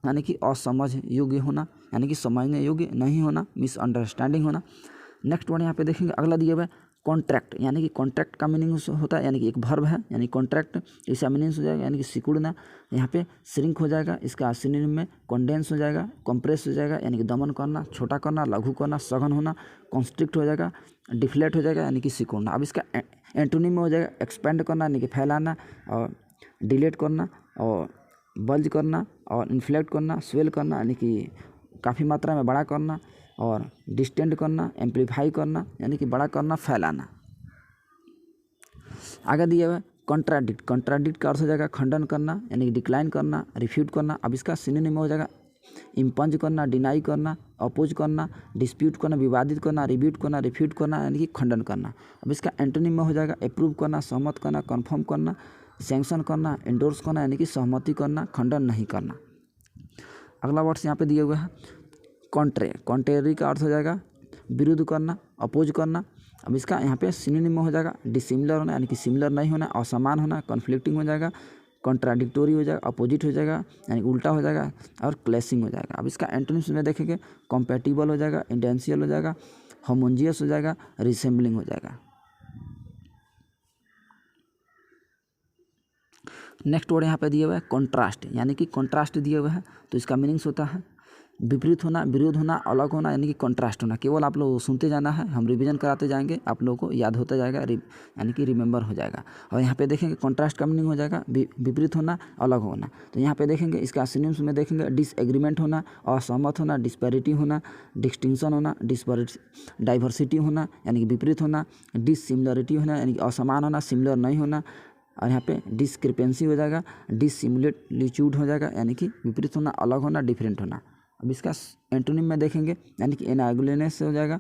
यानी कि असमझ योग्य होना, यानी कि समझने योग्य नहीं होना, मिसअंडरस्टैंडिंग होना। नेक्स्ट वर्ड यहाँ पे देखेंगे अगला दिया हुआ है कॉन्ट्रैक्ट, यानी कि कॉन्ट्रैक्ट का मीनिंग होता है यानी कि एक वर्ब है, यानी कॉन्ट्रैक्ट, इसका मीनिंग हो जाएगा यानी कि सिकुड़ना, यहाँ पे श्रिंक हो जाएगा, इसका सिनोनिम में कंडेंस हो जाएगा, कंप्रेस हो जाएगा, यानी कि दमन करना, छोटा करना, लघु करना, सघन होना, कॉन्स्ट्रिक्ट हो जाएगा, डिफ्लेट हो जाएगा, यानी कि सिकुड़ना। अब इसका एंटोनिम में हो जाएगा एक्सपेंड करना, यानी कि फैलाना, और डिलेट करना, और बल्ज करना, और इन्फ्लेक्ट करना, स्वेल करना, यानी कि काफ़ी मात्रा में बड़ा करना, और डिस्टेंड करना, एम्पलीफाई करना, यानी कि बड़ा करना, फैलाना। आगे दिया हुआ है कॉन्ट्राडिक्ट। कॉन्ट्राडिक्ट का अर्थ हो जाएगा खंडन करना, यानी कि डिक्लाइन करना, रिफ्यूट करना। अब इसका सिनोनिम हो जाएगा इम्पंज करना, डिनाई करना, अपोज करना, डिस्प्यूट करना, विवादित करना, रिब्यूट करना, रिफ्यूट करना, यानी कि खंडन करना। अब इसका एंटोनिम में हो जाएगा अप्रूव करना, सहमत करना, कन्फर्म करना, सैंक्शन करना, एंडोर्स करना, यानी कि सहमति करना, खंडन नहीं करना। अगला वर्ड्स यहाँ पे दिए हुए हैं कॉन्ट्रे। कॉन्ट्रेरी का अर्थ हो जाएगा विरुद्ध करना, अपोज करना। अब इसका यहाँ पे सिनोनिम में हो जाएगा डिसिमिलर होना, यानी कि सिमिलर नहीं होना, असमान होना, कॉन्फ्लिक्टिंग हो जाएगा, कॉन्ट्राडिक्टोरी हो जाएगा, अपोजिट हो जाएगा, यानी कि उल्टा हो जाएगा, और क्लैशिंग हो जाएगा। अब इसका एंटोनिम्स में देखेंगे कॉम्पैटिबल हो जाएगा, इंडेंशियल हो जाएगा, होमोजियस हो जाएगा, रिसेंबलिंग हो जाएगा। नेक्स्ट वर्ड यहाँ पे दिया हुआ है कॉन्ट्रास्ट, यानी कि कॉन्ट्रास्ट दिया हुआ है, तो इसका मीनिंग्स होता है विपरीत होना, विरोध होना, अलग होना यानी कि कॉन्ट्रास्ट होना। केवल आप लोग सुनते जाना है, हम रिवीजन कराते जाएंगे, आप लोगों को याद होता जाएगा, यानी कि रिमेंबर हो जाएगा। और यहाँ पे देखेंगे कॉन्ट्रास्ट का मीनिंग हो जाएगा विपरीत होना, अलग होना। तो यहाँ पे देखेंगे इसका सिनोनिम्स में देखेंगे डिसएग्रीमेंट होना, असहमत होना, डिस्पैरिटी होना, डिस्टिंक्शन होना, डाइवर्सिटी होना यानी कि विपरीत होना, डिससिमिलरिटी होना यानी कि असमान होना, सिमिलर नहीं होना। और यहाँ पे डिस्क्रिपेंसी हो जाएगा, डिसिमिलिट्यूड हो जाएगा यानी कि विपरीत होना, अलग होना, डिफरेंट होना। अब इसका एंटोनिम में देखेंगे यानी कि एनागोनेस हो जाएगा,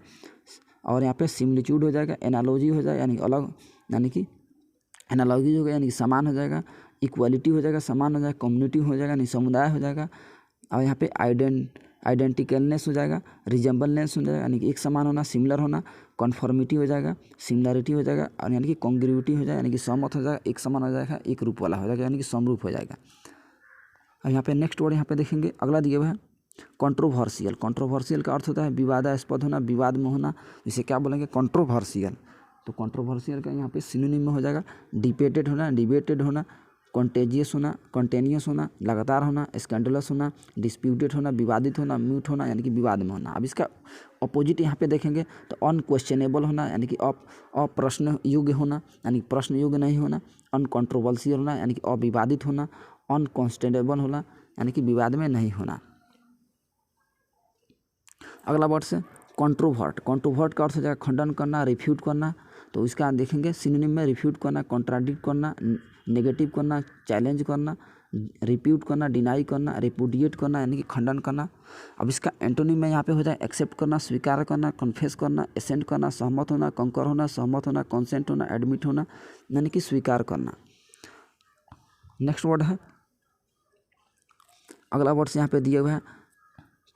और यहाँ पे सिमिलिट्यूड हो जाएगा, एनालॉजी हो जाएगा यानी कि अलग, यानी कि एनालॉजी हो गया यानी कि समान हो जाएगा, इक्वालिटी हो जाएगा, समान हो जाएगा, कम्युनिटी हो जाएगा यानी समुदाय हो जाएगा। और यहाँ पे आइडेंटिकलनेस हो जाएगा, रिजेंबलनेस हो जाएगा यानी कि एक समान होना, सिमिलर होना, कॉन्फॉर्मिटी हो जाएगा, सिमिलरिटी हो जाएगा, और यानी कि कॉन्ग्रुइटी हो जाएगा यानी कि सहमत हो जाएगा, एक समान हो जाएगा, एक रूप वाला हो जाएगा यानी कि समरूप हो जाएगा। और यहाँ पे नेक्स्ट वर्ड यहाँ पे देखेंगे, अगला दिया हुआ है कंट्रोवर्शियल। कंट्रोवर्शियल का अर्थ होता है विवादास्पद होना, विवाद में होना, इसे क्या बोलेंगे, कंट्रोवर्शियल। तो कंट्रोवर्शियल का यहाँ पे सिनोनिम में हो जाएगा डिबेटेड होना, कॉन्टेजियस होना, कॉन्टेनियस होना, लगातार होना, स्कैंडलस होना, डिस्प्यूटेड होना, विवादित होना, म्यूट होना यानी कि विवाद में होना। अब इसका अपोजिट यहाँ पे देखेंगे तो अनक्वेश्चनेबल होना यानी कि अप्रश्न योग्य होना यानी कि प्रश्न योग्य नहीं होना, अनकॉन्ट्रोवर्शियल होना यानी कि अविवादित होना, अनकॉन्स्टेबल होना यानी कि विवाद में नहीं होना। अगला वर्ड से कंट्रोवर्ट। कंट्रोवर्ट का अर्थ हो जाएगा खंडन करना, रिफ्यूट करना। तो इसका देखेंगे सिनोनिम में रिफ्यूट करना, कॉन्ट्राडिक्ट करना, नेगेटिव करना, चैलेंज करना, रिप्यूट करना, डिनाई करना, रिपुडिएट करना यानी कि खंडन करना। अब इसका एंटोनिम में यहाँ पे हो जाए एक्सेप्ट करना, स्वीकार करना, कन्फेस करना, एसेंट करना, सहमत होना, कंकर होना, सहमत होना, कंसेंट होना, एडमिट होना यानी कि स्वीकार करना। नेक्स्ट वर्ड है, अगला वर्ड से यहाँ पे दिया हुआ है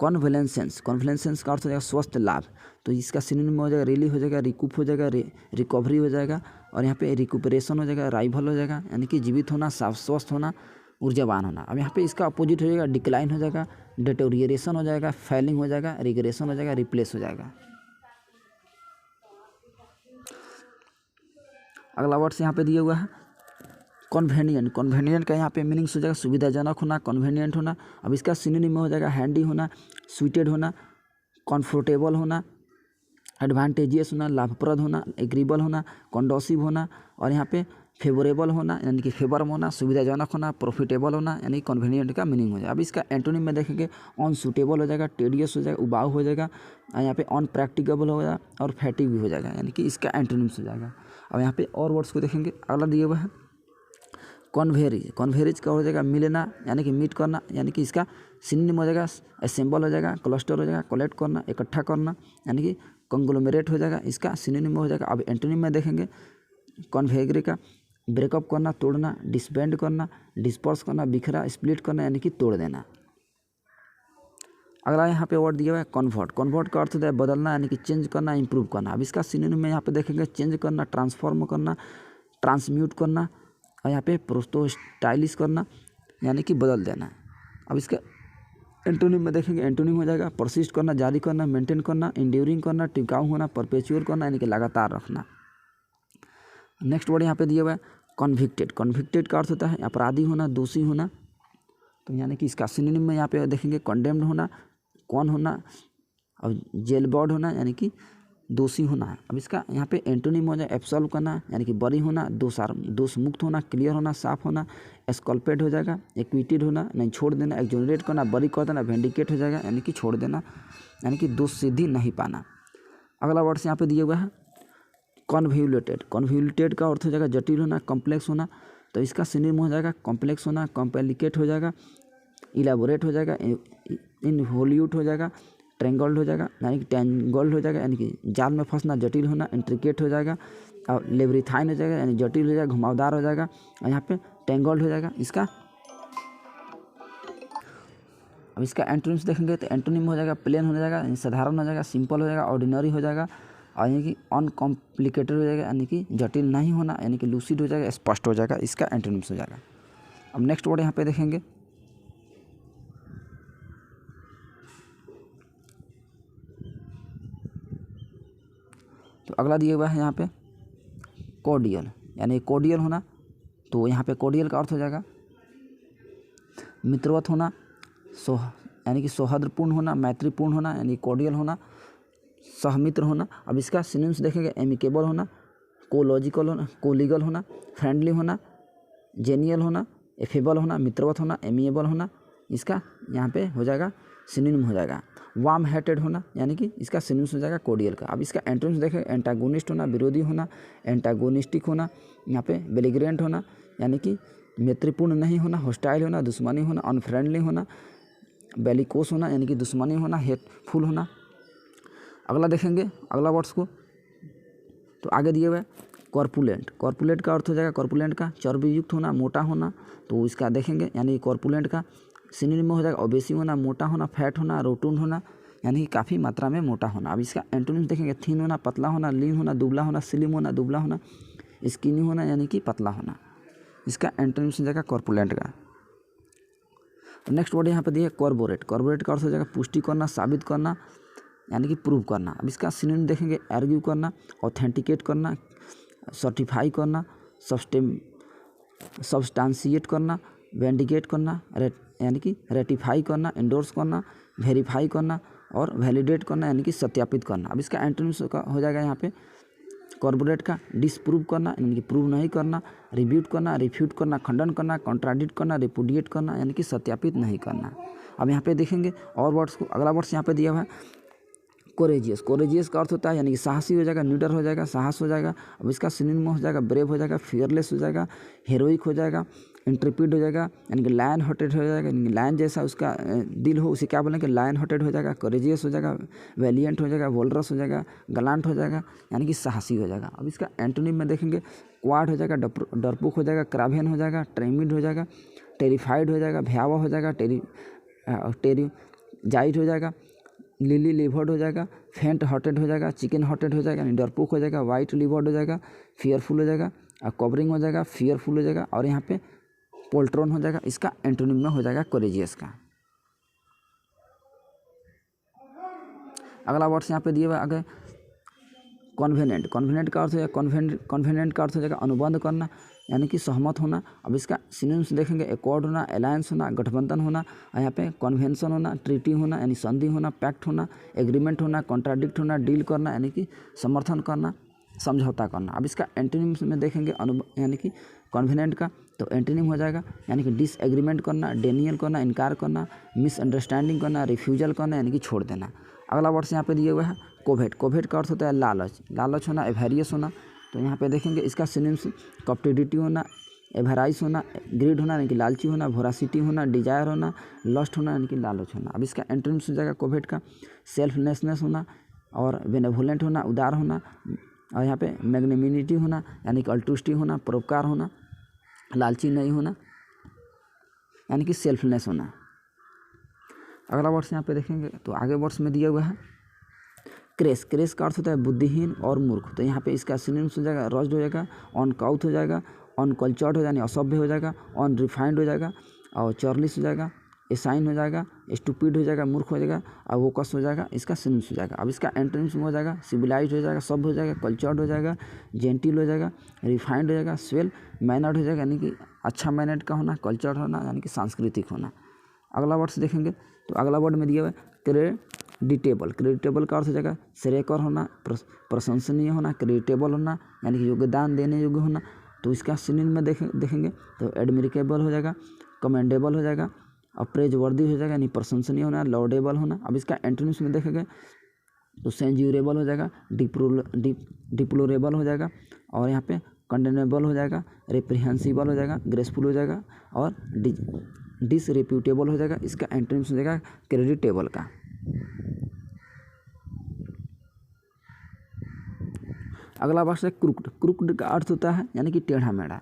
कॉन्वलेंसेंस। कॉन्वलेंसेंस का अर्थ हो जाएगा स्वस्थ लाभ। तो इसका सिनोनिम हो जाएगा रिलीफ हो जाएगा, रिकूप हो जाएगा, रिकवरी हो जाएगा, और यहाँ पे रिकूपरेशन हो जाएगा, राइवल हो जाएगा यानी कि जीवित होना, स्वस्थ होना, ऊर्जावान होना। अब यहाँ पे इसका अपोजिट हो जाएगा डिक्लाइन हो जाएगा, डिटोरिएशन हो जाएगा, फेलिंग हो जाएगा, रिग्रेशन हो जाएगा, रिप्लेस हो जाएगा। अगला वर्ड से यहाँ पे दिया हुआ है कन्वेनियंट। कन्वेनियंट का यहाँ पे मीनिंग्स हो जाएगा सुविधाजनक होना, कन्वेनियंट होना। अब इसका सिनोनिम में हो जाएगा हैंडी होना, सुइटेड होना, कंफर्टेबल होना, एडवांटेजियस होना, लाभप्रद होना, एग्रीबल होना, कंडोसिव होना, और यहाँ पे फेवरेबल होना यानी कि फेवर में होना, सुविधाजनक होना, प्रॉफिटेबल होना यानी कन्वेनियंट का मीनिंग हो जाएगा। अब इसका एंटोनिम में देखेंगे अनसूटेबल हो जाएगा, टेडियस हो जाएगा, उबाऊ हो जाएगा, और यहाँ पे अनप्रैक्टिकेबल हो जाएगा, और फैटिग भी हो जाएगा यानी कि इसका एंटोनिम्स हो जाएगा। अब यहाँ पे और वर्ड्स को देखेंगे, अगला दिया हुआ है कन्वेरिज। कन्वेरिज का हो जाएगा मिलना यानी कि मीट करना, यानी कि इसका सिनोनिम हो जाएगा असेंबल हो जाएगा, क्लस्टर हो जाएगा, कलेक्ट करना, इकट्ठा करना यानी कि कंग्लोमेरेट हो जाएगा, इसका सिनोनिम हो जाएगा। अब एंटोनिम में देखेंगे कन्वेगरी का ब्रेकअप करना, तोड़ना, डिसबैंड करना, डिस्पर्स करना, बिखरा, स्प्लिट करना यानी कि तोड़ देना। अगला यहाँ पे वर्ड दिया हुआ है कन्वर्ट। कन्वर्ट का अर्थ होता है बदलना यानी कि चेंज करना, इंप्रूव करना। अब इसका सिनोनिम में यहाँ पे देखेंगे चेंज करना, ट्रांसफॉर्म करना, ट्रांसम्यूट करना, और यहाँ पे प्रोस्तो स्टाइलिश करना यानी कि बदल देना। अब इसका एंटोनिम में देखेंगे एंटोनिम हो जाएगा परसिस्ट करना, जारी करना, मेंटेन करना, इंड्यूरिंग करना, टिकाऊ होना, परपेचुअल करना यानी कि लगातार रखना। नेक्स्ट वर्ड यहाँ पे दिया हुआ है कन्विक्टेड। कन्विक्टेड का अर्थ होता है अपराधी होना, दोषी होना। तो यानी कि इसका सिनोनिम में यहाँ पे देखेंगे कंडेम्ड होना, कौन होना, और जेल बॉर्ड होना यानी कि दोषी होना है। अब इसका यहाँ पे एंटोनिम हो जाए एब्सॉल्व करना यानी कि बरी होना, दोष मुक्त होना, क्लियर होना, साफ होना, एस्कल्पेट हो जाएगा, एक्विटेड होना नहीं छोड़ देना, एक्जोनरेट करना, बरी कर देना, वेंडिकेट हो जाएगा यानी कि छोड़ देना, यानी कि दोष सिद्धि नहीं पाना। अगला वर्ड यहाँ पे दिया हुआ है कन्वोल्यूटेड। कन्वोल्यूटेड का अर्थ हो जाएगा जटिल होना, कॉम्प्लेक्स होना। तो इसका सिनोनिम हो जाएगा कॉम्प्लेक्स होना, कॉम्प्लिकेट हो जाएगा, इलेबोरेट हो जाएगा, इनवोल्यूट हो जाएगा, ट्रेंगल्ड हो जाएगा यानी कि टेंगल्ड हो जाएगा यानी कि जाल में फंसना, जटिल होना, इंट्रिकेट हो जाएगा, और लेब्रिथाइन हो जाएगा यानी जटिल हो जाएगा, घुमावदार हो जाएगा, और यहाँ पे टेंगल्ड हो जाएगा। इसका अब इसका एंटोनिम्स देखेंगे तो एंटोनिम हो जाएगा प्लेन हो जाएगा यानी साधारण हो जाएगा, सिंपल हो जाएगा, ऑर्डिनरी हो जाएगा, और यानी कि अनकॉम्प्लिकेटेड हो जाएगा यानी कि जटिल नहीं होना, यानी कि लूसिड हो जाएगा, स्पष्ट हो जाएगा, इसका एंटोनिम्स हो जाएगा। अब नेक्स्ट वर्ड यहाँ पे देखेंगे तो अगला दिया हुआ है यहाँ पे कोर्डियल, यानी कोर्डियल होना। तो यहाँ पे कोर्डियल का अर्थ हो जाएगा मित्रवत होना, यानी कि सौहार्दपूर्ण होना, मैत्रीपूर्ण होना यानी कॉर्डियल होना, सहमित्र होना। अब इसका सिनोनिम्स देखेंगे, एमिकेबल होना, कोलॉजिकल होना, कोलीगल होना, फ्रेंडली होना, जेनियल होना, एफेबल होना, मित्रवत होना, एमिएबल होना। इसका यहाँ पे हो जाएगा सिनोनिम हो जाएगा। वार्म हार्टेड होना यानी कि इसका सिनोनिम्स हो जाएगा कॉर्डियल का। अब इसका एंटोनिम्स देखें, एंटागोनिस्ट होना, विरोधी होना, एंटागोनिस्टिक होना, यहाँ पे बेलिग्रेंट होना यानी कि मैत्रीपूर्ण नहीं होना, होस्टाइल होना, दुश्मनी होना, अनफ्रेंडली होना, बेलिकोस होना यानी कि दुश्मनी होना, हेटफुल होना। अगला देखेंगे अगला वर्ड्स को, तो आगे दिए हुए कॉर्पुलेंट। कॉर्पुलेंट का अर्थ हो जाएगा, कॉर्पुलेंट का चर्बी युक्त होना, मोटा होना। तो इसका देखेंगे यानी कॉर्पुलेंट का सिनोनिम हो जाएगा ओबेसी होना, मोटा होना, फैट होना, रोटून होना यानी कि काफ़ी मात्रा में मोटा होना। अब इसका एंटोनिम्स देखेंगे, थिन होना, पतला होना, लीन होना, दुबला होना, स्लिम होना, दुबला होना, स्किनी होना यानी कि पतला होना। इसका एंटोनिम्स हो जाएगा कॉर्पुलेंट का। नेक्स्ट वर्ड यहाँ पे दिया कॉर्बोरेट। कॉर्बोरेट का अर्थ हो जाएगा पुष्टि करना, साबित करना यानी कि प्रूव करना। अब इसका सिनोनिम देखेंगे, आर्ग्यू करना, ऑथेंटिकेट करना, सर्टिफाई करना, सब्सटेंशिएट करना, वेंडिकेट करना यानी कि रेटिफाई करना, एंडोर्स करना, वेरीफाई करना और वैलिडेट करना यानी कि सत्यापित करना। अब इसका एंटोनिम्स हो जाएगा यहाँ पे कॉर्पोरेट का डिसप्रूव करना यानी कि प्रूव नहीं करना, रिब्यूट करना, रिफ्यूट करना, खंडन करना, कॉन्ट्राडिक्ट करना, रिपुडिएट करना यानी कि सत्यापित नहीं करना। अब यहाँ पे देखेंगे और वर्ड्स को, अगला वर्ड्स यहाँ पे दिया हुआ है कोरेजियस। कोरेजियस का अर्थ होता है यानी कि साहसी हो जाएगा, नीडर हो जाएगा, साहस हो जाएगा। अब इसका सिनोनिम हो जाएगा ब्रेव हो जाएगा, फियरलेस हो जाएगा, हेरोइक हो जाएगा, इंट्रेपिड हो जाएगा यानी कि लायन हार्टेड हो जाएगा, यानी कि लायन जैसा उसका दिल हो उसे क्या बोलेंगे, लायन हार्टेड हो जाएगा। कोरेजियस हो जाएगा, वैलियंट हो जाएगा, वोल्रस हो जाएगा, गलांट हो जाएगा यानी कि साहसी हो जाएगा। अब इसका एंटोनिम में देखेंगे क्वाड हो जाएगा, डरपुक हो जाएगा, क्रावेन हो जाएगा, ट्रेमिड हो जाएगा, टेरिफाइड हो जाएगा, भयावह हो जाएगा, टेरिजाइड हो जाएगा, लिली लिवर्ड हो जाएगा, फेंट हार्टेड हो जाएगा, चिकन हार्टेड हो जाएगा, डरपुक हो जाएगा, वाइट लिवर्ड हो जाएगा, फियरफुल हो जाएगा, कवरिंग हो जाएगा, फियरफुल हो जाएगा और यहाँ पे पोल्ट्रॉन हो जाएगा। इसका एंटोनिम में हो जाएगा कोरेजियस का। अगला वर्ड्स यहाँ पे दिए हुआ आगे कॉन्वेनेंट। कॉन्वेनेंट का अर्थ हो जाएगा, कॉन्वेनेंट का अर्थ हो जाएगा अनुबंध करना यानी कि सहमत होना। अब इसका सिनोनिम्स देखेंगे एकॉर्ड होना, अलायंस होना, गठबंधन होना और यहाँ पे कन्वेंशन होना, ट्रीटी होना यानी संधि होना, पैक्ट होना, एग्रीमेंट होना, कॉन्ट्राडिक्ट होना, डील करना यानी कि समर्थन करना, समझौता करना। अब इसका एंटोनिम्स में देखेंगे यानी कि कॉन्वेनेंट का, तो एंटोनिम हो जाएगा यानी कि डिसएग्रीमेंट करना, डेनियल करना, इनकार करना, मिसअंडरस्टैंडिंग करना, रिफ्यूजल करना यानी कि छोड़ देना। अगला वर्ड्स यहाँ पे दिए हुए हैं कोवेट। कोवेट का अर्थ होता है लालच, लालच होना, एवेरियस होना। तो यहाँ पे देखेंगे इसका सिनोनिम्स कॉप्टिडिटी होना, एवराइस होना, ग्रीड होना यानी कि लालची होना, वोरासिटी होना, डिजायर होना, लस्ट होना यानी कि लालच होना। अब इसका एंटोनिम्स हो जाएगा कोवेट का सेल्फलेसनेस होना और बेनेवोलेंट होना, उदार होना और यहाँ पे मैग्नेमिनिटी होना यानी कि अल्ट्रुस्टी होना, परोपकार होना, लालची नहीं होना यानी कि सेल्फलेस होना। अगला वर्ड्स यहाँ पे देखेंगे तो आगे वर्ड्स में दिया हुआ है क्रेस। क्रेस का अर्थ होता है बुद्धिहीन और मूर्ख। तो यहाँ पे इसका सिनोनिम्स हो जाएगा रस्ड हो जाएगा, अनकाउथ हो जाएगा, अनकल्चर्ड हो जाएगा, असभ्य हो जाएगा, अनरिफाइंड हो जाएगा और चॉर्लिस हो जाएगा, एसाइन हो जाएगा, स्टूपिड हो जाएगा, मूर्ख हो जाएगा और वोकस हो जाएगा। इसका सिनोनिम्स हो जाएगा। अब इसका एंटोनिम्स हो जाएगा सिविलाइज्ड हो जाएगा, सभ्य हो जाएगा, कल्चर्ड हो जाएगा, जेंटिल हो जाएगा, रिफाइंड हो जाएगा, स्वेल मैनर्ड हो जाएगा यानी कि अच्छा मैनर्ड का होना, कल्चर्ड होना यानी कि सांस्कृतिक होना। अगला वर्ड्स देखेंगे तो अगला वर्ड में दिया हुआ है क्रेडिटेबल। क्रेडिटेबल का अर्थ हो जाएगा श्रेयकर होना, प्रशंसनीय होना, क्रेडिटेबल होना यानी कि योगदान देने योग्य होना। तो इसका सिनोनिम में देखेंगे तो एडमिरेबल हो जाएगा, कमेंडेबल हो जाएगा, अप्रेजवर्दी हो जाएगा यानी प्रशंसनीय होना, लॉडेबल होना। अब इसका एंटोनिम्स में देखेंगे तो सेंज्यूरेबल हो जाएगा, डिप्लोरेबल हो जाएगा और यहाँ पे कंडेनेबल हो जाएगा, रेप्रिहेंसिबल हो जाएगा, ग्रेसफुल हो जाएगा और डिसरेप्यूटेबल हो जाएगा। इसका एंटोनिम्स हो जाएगा क्रेडिटेबल का। अगला वर्ड है क्रूक्ड। क्रूक्ड का अर्थ होता है यानी कि टेढ़ा मेढ़ा।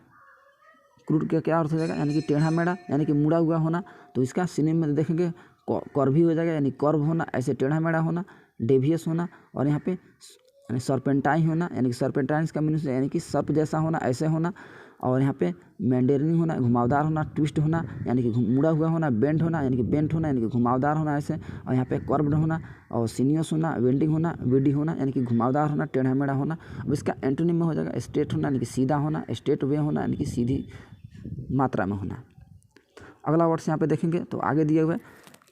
क्रूड का क्या अर्थ हो जाएगा यानी कि टेढ़ा मेढ़ा यानी कि मुड़ा हुआ होना। तो इसका सिनोनिम में देखेंगे कर्वी हो जाएगा यानी कर्व होना, ऐसे टेढ़ा मेढ़ा होना, डेवियस होना और यहाँ पे यानी सर्पेंटाइन होना यानी कि सर्पेंटाइन का मीनिंग यानी कि सर्प जैसा होना, ऐसे होना और यहाँ पे मैंडेरिंग होना, घुमावदार होना, ट्विस्ट होना यानी कि मुड़ा हुआ होना, बेंड होना यानी कि बेंट होना यानी कि घुमावदार होना ऐसे और यहाँ पे कर्व्ड होना और सीनियस होना, वेंडिंग होना, विडी होना यानी कि घुमावदार होना, टेढ़ा मेढ़ा होना। अब इसका एंटोनिम में हो जाएगा स्ट्रेट होना यानी कि सीधा होना, स्ट्रेट वे होना यानी कि सीधी मात्रा में होना। अगला वर्ड्स यहाँ पे देखेंगे तो आगे दिए हुए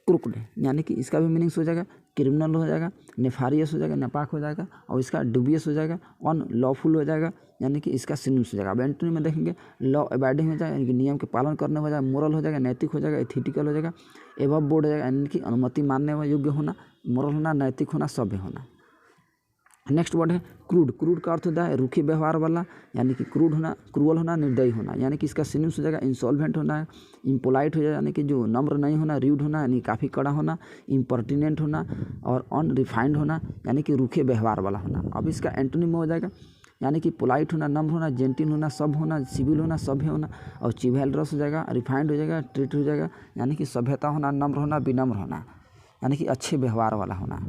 क्रुक्ड यानी कि इसका भी मीनिंग्स हो जाएगा क्रिमिनल हो जाएगा, नेफारियस हो जाएगा, नापाक हो जाएगा, और इसका डुबियस हो जाएगा, अनलॉफुल हो जाएगा यानी कि इसका सिनोनिम्स हो जाएगा। अब एंटोनिम में देखेंगे लॉ अबाइडिंग हो जाएगा यानी कि नियम के पालन करने हो जाएगा, मोरल हो जाएगा, नैतिक हो जाएगा, एथिकल हो जाएगा, एबव बोर्ड हो जाएगा यानी कि अनुमति मानने व योग्य होना, मोरल होना, नैतिक होना, सभ्य होना। नेक्स्ट वर्ड है क्रूड। क्रूड का अर्थ होता है रूखे व्यवहार वाला यानी कि क्रूड होना, क्रूअल होना, निर्दयी होना यानी कि इसका सिनोनिम्स हो जाएगा इंसॉल्वेंट होना है, इम्पोलाइट हो जाएगा यानी कि जो नम्र नहीं होना, र्यूड होना यानी काफ़ी कड़ा होना, इम्पर्टिनेंट होना, और अनरिफाइंड होना यानी कि रूखे व्यवहार वाला होना। अब इसका एंटोनिम में हो जाएगा यानी कि पोलाइट होना, नम्र होना, जेंटिल होना, सब होना, सिविल होना, सभ्य होना, और चिवैलरस हो जाएगा, रिफाइंड हो जाएगा, ट्रीट हो जाएगा यानी कि सभ्यता होना, नम्र होना, विनम्र होना यानी कि अच्छे व्यवहार वाला होना।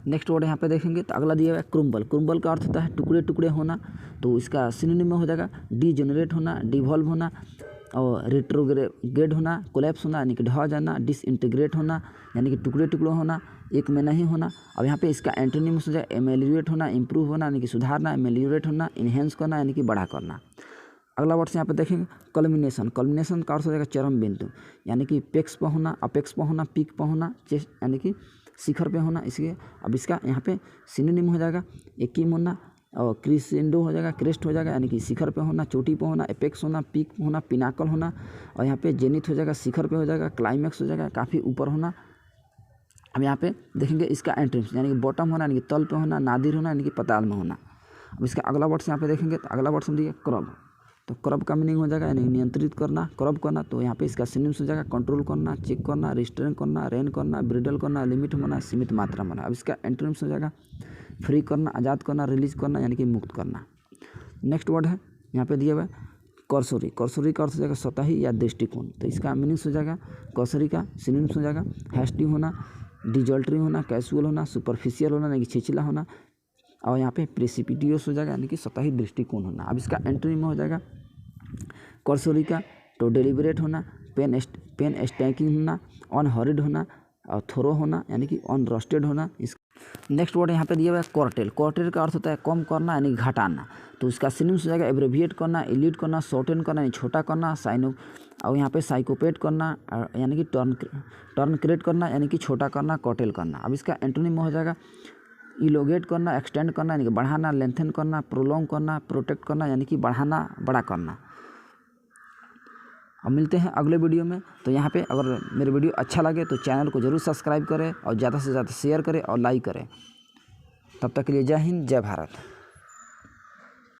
नेक्स्ट वर्ड यहाँ पे देखेंगे तो अगला दिया हुआ है क्रुम्बल। क्रुम्बल का अर्थ होता है टुकड़े टुकड़े होना, तो इसका सिनोनिम में हो जाएगा डीजेनरेट होना, डिवॉल्व होना, और रेट्रोग्रेड होना, कोलैप्स होना यानी कि ढह जाना, डिसइंटीग्रेट होना यानी कि टुकड़े टुकड़े होना, एक में नहीं होना। अब यहाँ पे इसका एंटोनिम हो जाए एमेलियोरेट होना, इंप्रूव होना यानी कि सुधारना, एमेलियोरेट होना, इन्हेंस करना यानी कि बड़ा करना। अगला वर्ड से यहाँ पे देखेंगे कल्मिनेशन। कल्मिनेशन का अर्थ हो जाएगा चरम बिंदु यानी कि पेक्स पर होना, अपेक्स पर होना, पीक पर होना, चेस्ट यानी कि शिखर पे होना। इसलिए अब इसका यहाँ पे सिनोनिम हो जाएगा एकिम होना, और क्रिसेंडो हो जाएगा, क्रेस्ट हो जाएगा यानी कि शिखर पे होना, चोटी पे होना, एपेक्स होना, पीक होना, पिनाकल होना, और यहाँ पे जेनिथ हो जाएगा, शिखर पे हो जाएगा, क्लाइमैक्स हो जाएगा, काफ़ी ऊपर होना। अब यहाँ पे देखेंगे इसका एंट्रेंस यानी कि बॉटम होना यानी कि तल पे होना, नादिर होना यानी कि पताल में होना। अब इसका अगला वर्ड से यहाँ पे देखेंगे तो अगला वर्ड समझिए क्रब। तो क्रब का मीनिंग हो जाएगा यानी नियंत्रित करना, क्रब करना। तो यहाँ पे इसका सिनोनिम्स हो जाएगा कंट्रोल करना, चेक करना, रिस्ट्रेन करना, रेन करना, ब्रिडल करना, लिमिट होना, सीमित मात्रा में होना। अब इसका एंटोनिम्स हो जाएगा फ्री करना, आज़ाद करना, रिलीज करना यानी कि मुक्त करना। नेक्स्ट वर्ड है यहाँ पे दिया हुआ है कर्सोरी। कर्सोरी का अर्थ हो जाएगा सतही या दृष्टिकोण। तो इसका मीनिंग्स हो जाएगा कर्सोरी का सिनोनिम्स हो जाएगा हैस्टी होना, डिजल्ट्री होना, कैजुअल होना, सुपरफिशियल होना यानी कि छिछला होना, और यहाँ पे प्रेसिपिटियस हो जाएगा यानी कि सतही दृष्टिकोण होना। अब इसका एंटोनिम में हो जाएगा कर्सोरी का तो डेलिबरेट होना, पेन स्टैकिंग होना, अनहरिड होना, और थोरो होना यानी कि अनरस्टेड होना। इस नेक्स्ट वर्ड यहाँ पे दिया हुआ है क्वार्टेल। क्वार्टेल का अर्थ होता है कम करना यानी घटाना। तो इसका सिनोनिम्स हो जाएगा एब्रेविएट करना, इलीट करना, शॉर्टेन करना यानी छोटा करना, साइनो, और यहाँ पे साइकोपेट करना यानी कि टर्न क्रिएट करना यानी कि छोटा करना, क्वार्टेल करना। अब इसका एंटोनिम में हो जाएगा इलोगेट करना, एक्सटेंड करना यानी कि बढ़ाना, लेंथन करना, प्रोलॉन्ग करना, प्रोटेक्ट करना यानी कि बढ़ाना, बड़ा करना। अब मिलते हैं अगले वीडियो में। तो यहाँ पे अगर मेरे वीडियो अच्छा लगे तो चैनल को ज़रूर सब्सक्राइब करें और ज़्यादा से ज़्यादा शेयर करें और लाइक करें। तब तक के लिए जय हिंद, जय भारत।